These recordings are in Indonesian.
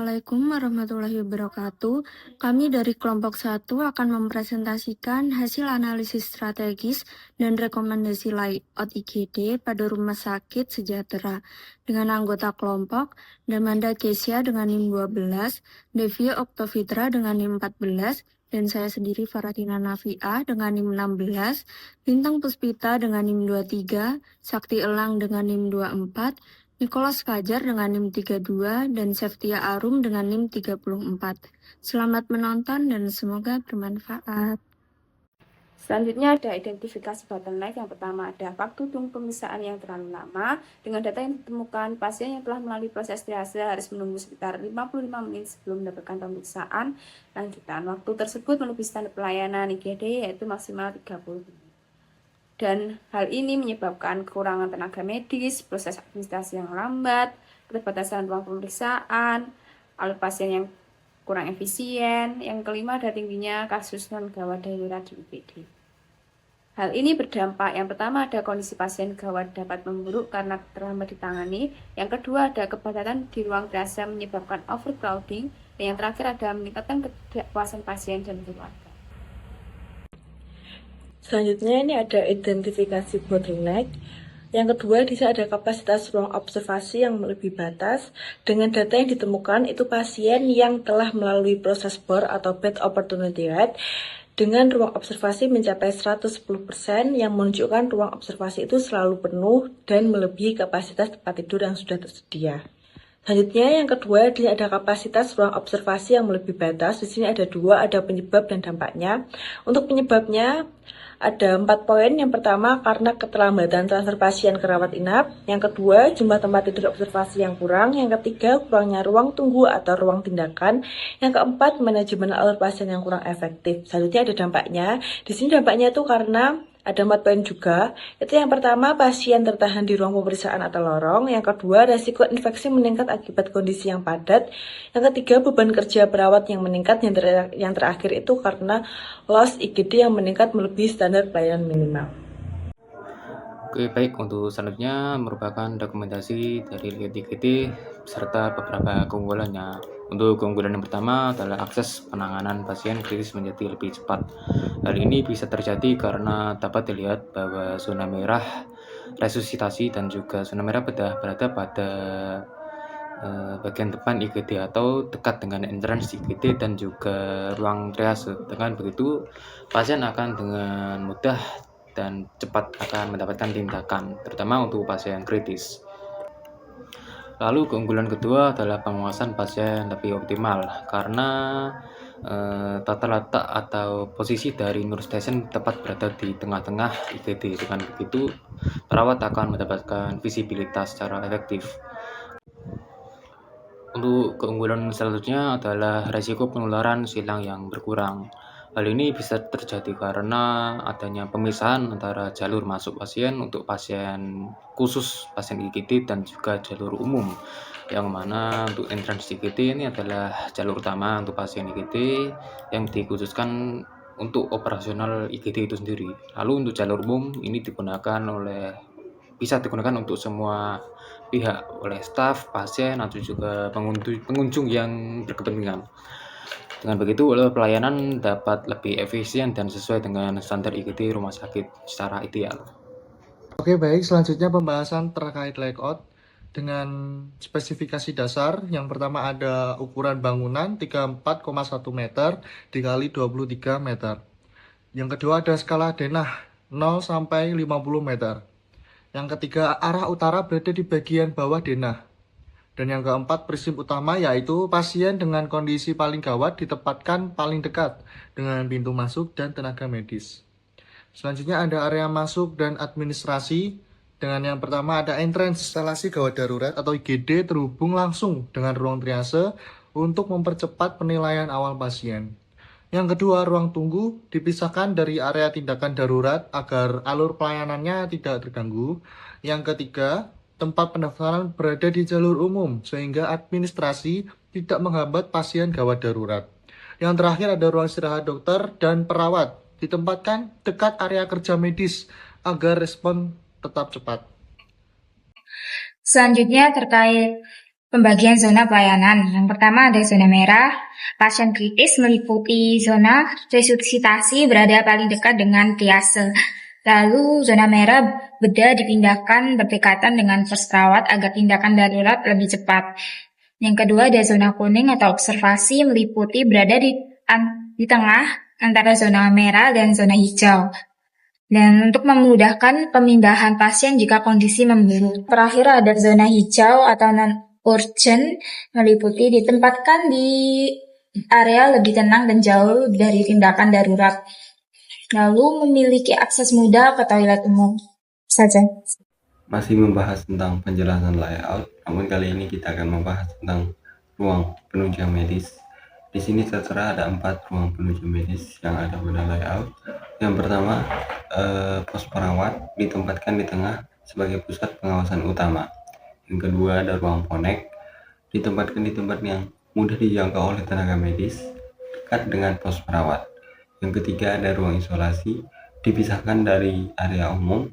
Assalamualaikum warahmatullahi wabarakatuh. Kami dari kelompok 1 akan mempresentasikan hasil analisis strategis dan rekomendasi layout IGD pada Rumah Sakit Sejahtera dengan anggota kelompok Damanda Kesia dengan NIM 12, Devi Oktavitra dengan NIM 14, dan saya sendiri Faratina Nafiah dengan NIM 16, Bintang Puspita dengan NIM 23, Sakti Elang dengan NIM 24, Nicholas Fajar dengan NIM 32, dan Seftia Arum dengan NIM 34. Selamat menonton dan semoga bermanfaat. Selanjutnya ada identifikasi bottleneck. Yang pertama ada waktu tunggu pemeriksaan yang terlalu lama. Dengan data yang ditemukan, pasien yang telah melalui proses triase harus menunggu sekitar 55 menit sebelum mendapatkan pemeriksaan lanjutan. Waktu tersebut melebihi standar pelayanan IGD yaitu maksimal 30 menit. Dan hal ini menyebabkan kekurangan tenaga medis, proses administrasi yang lambat, keterbatasan ruang pemeriksaan, alur pasien yang kurang efisien. Yang kelima ada tingginya kasus non-gawat darurat di UPD. Hal ini berdampak, yang pertama ada kondisi pasien gawat dapat memburuk karena terlambat ditangani. Yang kedua ada kepadatan di ruang triase menyebabkan overcrowding. Dan yang terakhir ada meningkatkan ketidakpuasan pasien dan keluarga. Selanjutnya ini ada identifikasi bottleneck. Yang kedua, di sini ada kapasitas ruang observasi yang melebihi batas. Dengan data yang ditemukan, itu pasien yang telah melalui proses BOR atau Bed Opportunity Rate dengan ruang observasi mencapai 110% yang menunjukkan ruang observasi itu selalu penuh dan melebihi kapasitas tempat tidur yang sudah tersedia. Selanjutnya, yang kedua, di sini ada kapasitas ruang observasi yang melebihi batas. Di sini ada dua, ada penyebab dan dampaknya. Untuk penyebabnya, ada 4 poin. Yang pertama, karena keterlambatan transfer pasien ke rawat inap. Yang kedua, jumlah tempat tidur observasi yang kurang. Yang ketiga, kurangnya ruang tunggu atau ruang tindakan. Yang keempat, manajemen alur pasien yang kurang efektif. Selanjutnya ada dampaknya. Di sini dampaknya itu karena ada 4 poin juga. Itu yang pertama, pasien tertahan di ruang pemeriksaan atau lorong. Yang kedua, resiko infeksi meningkat akibat kondisi yang padat. Yang ketiga, beban kerja perawat yang meningkat. Yang terakhir itu karena loss IGD yang meningkat melebihi standar pelayanan minimal. Oke, baik. Untuk selanjutnya merupakan dokumentasi dari IGD serta beberapa keunggulannya. Untuk keunggulan yang pertama adalah akses penanganan pasien kritis menjadi lebih cepat. Hal ini bisa terjadi karena dapat dilihat bahwa zona merah resusitasi dan juga zona merah bedah berada pada bagian depan IGD atau dekat dengan entrance IGD dan juga ruang triase. Dengan begitu, pasien akan dengan mudah dan cepat akan mendapatkan tindakan, terutama untuk pasien kritis. Lalu keunggulan kedua adalah pengawasan pasien lebih optimal karena tata letak atau posisi dari nurse station tepat berada di tengah-tengah IGD. Dengan begitu, perawat akan mendapatkan visibilitas secara efektif. Untuk keunggulan selanjutnya adalah resiko penularan silang yang berkurang. Hal ini bisa terjadi karena adanya pemisahan antara jalur masuk pasien untuk pasien khusus pasien IGD dan juga jalur umum, yang mana untuk entrance IGD ini adalah jalur utama untuk pasien IGD yang dikhususkan untuk operasional IGD itu sendiri. Lalu untuk jalur umum ini bisa digunakan untuk semua pihak, oleh staf, pasien, atau juga pengunjung yang berkepentingan. Dengan begitu, pelayanan dapat lebih efisien dan sesuai dengan standar IGD rumah sakit secara ideal. Oke, baik. Selanjutnya pembahasan terkait layout dengan spesifikasi dasar. Yang pertama ada ukuran bangunan 34,1 meter dikali 23 meter. Yang kedua ada skala denah 0 sampai 50 meter. Yang ketiga, arah utara berada di bagian bawah denah. Dan yang keempat, prinsip utama yaitu pasien dengan kondisi paling gawat ditempatkan paling dekat dengan pintu masuk dan tenaga medis. Selanjutnya ada area masuk dan administrasi. Dengan yang pertama ada entrance, instalasi gawat darurat atau IGD terhubung langsung dengan ruang triase untuk mempercepat penilaian awal pasien. Yang kedua, ruang tunggu dipisahkan dari area tindakan darurat agar alur pelayanannya tidak terganggu. Yang ketiga, tempat pendaftaran berada di jalur umum sehingga administrasi tidak menghambat pasien gawat darurat. Yang terakhir ada ruang istirahat dokter dan perawat ditempatkan dekat area kerja medis agar respon tetap cepat. Selanjutnya terkait Pembagian zona pelayanan. Yang pertama ada zona merah. Pasien kritis meliputi zona resusitasi berada paling dekat dengan triase. Lalu zona merah beda dipindahkan berdekatan dengan first perawat agar tindakan darurat lebih cepat. Yang kedua ada zona kuning atau observasi meliputi berada di tengah antara zona merah dan zona hijau. Dan untuk memudahkan pemindahan pasien jika kondisi memburuk. Terakhir ada zona hijau atau non-urgent, meliputi ditempatkan di area lebih tenang dan jauh dari tindakan darurat. Lalu memiliki akses mudah ke toilet umum saja. Masih membahas tentang penjelasan layout, namun kali ini kita akan membahas tentang ruang penunjang medis. Di sini tertera ada 4 ruang penunjang medis yang ada pada layout. Yang pertama, pos perawat ditempatkan di tengah sebagai pusat pengawasan utama. Yang kedua, ada ruang ponek ditempatkan di tempat yang mudah dijangkau oleh tenaga medis dekat dengan pos perawat. Yang ketiga, ada ruang isolasi dipisahkan dari area umum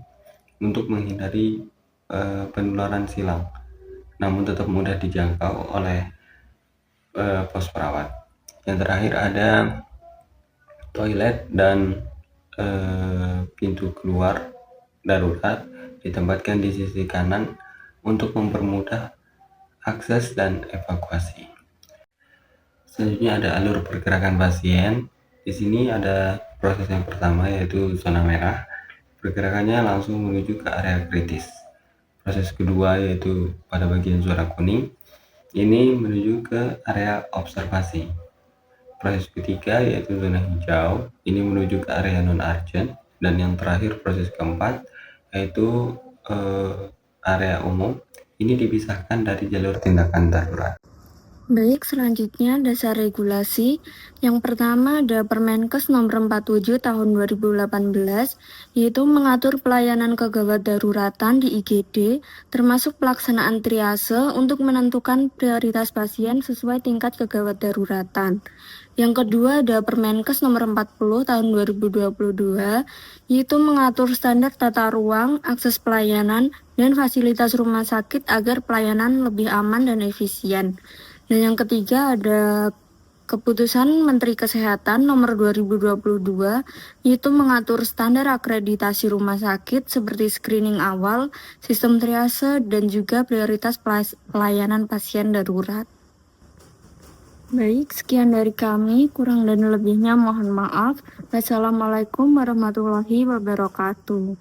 untuk menghindari penularan silang, namun tetap mudah dijangkau oleh pos perawat. Yang terakhir ada toilet dan pintu keluar darurat ditempatkan di sisi kanan untuk mempermudah akses dan evakuasi. Selanjutnya ada alur pergerakan pasien. Di sini ada proses yang pertama yaitu zona merah. Pergerakannya langsung menuju ke area kritis. Proses kedua yaitu pada bagian zona kuning. Ini menuju ke area observasi. Proses ketiga yaitu zona hijau. Ini menuju ke area non-urgent. Dan yang terakhir proses keempat yaitu area umum. Ini dipisahkan dari jalur tindakan darurat. Baik, selanjutnya dasar regulasi. Yang pertama ada Permenkes nomor 47 tahun 2018, yaitu mengatur pelayanan kegawat daruratan di IGD, termasuk pelaksanaan triase untuk menentukan prioritas pasien sesuai tingkat kegawat daruratan. Yang kedua ada Permenkes nomor 40 tahun 2022, yaitu mengatur standar tata ruang, akses pelayanan, dan fasilitas rumah sakit agar pelayanan lebih aman dan efisien. Dan yang ketiga ada Keputusan Menteri Kesehatan nomor 2022, yaitu mengatur standar akreditasi rumah sakit seperti screening awal, sistem triase, dan juga prioritas pelayanan pasien darurat. Baik, sekian dari kami. Kurang dan lebihnya mohon maaf. Wassalamualaikum warahmatullahi wabarakatuh.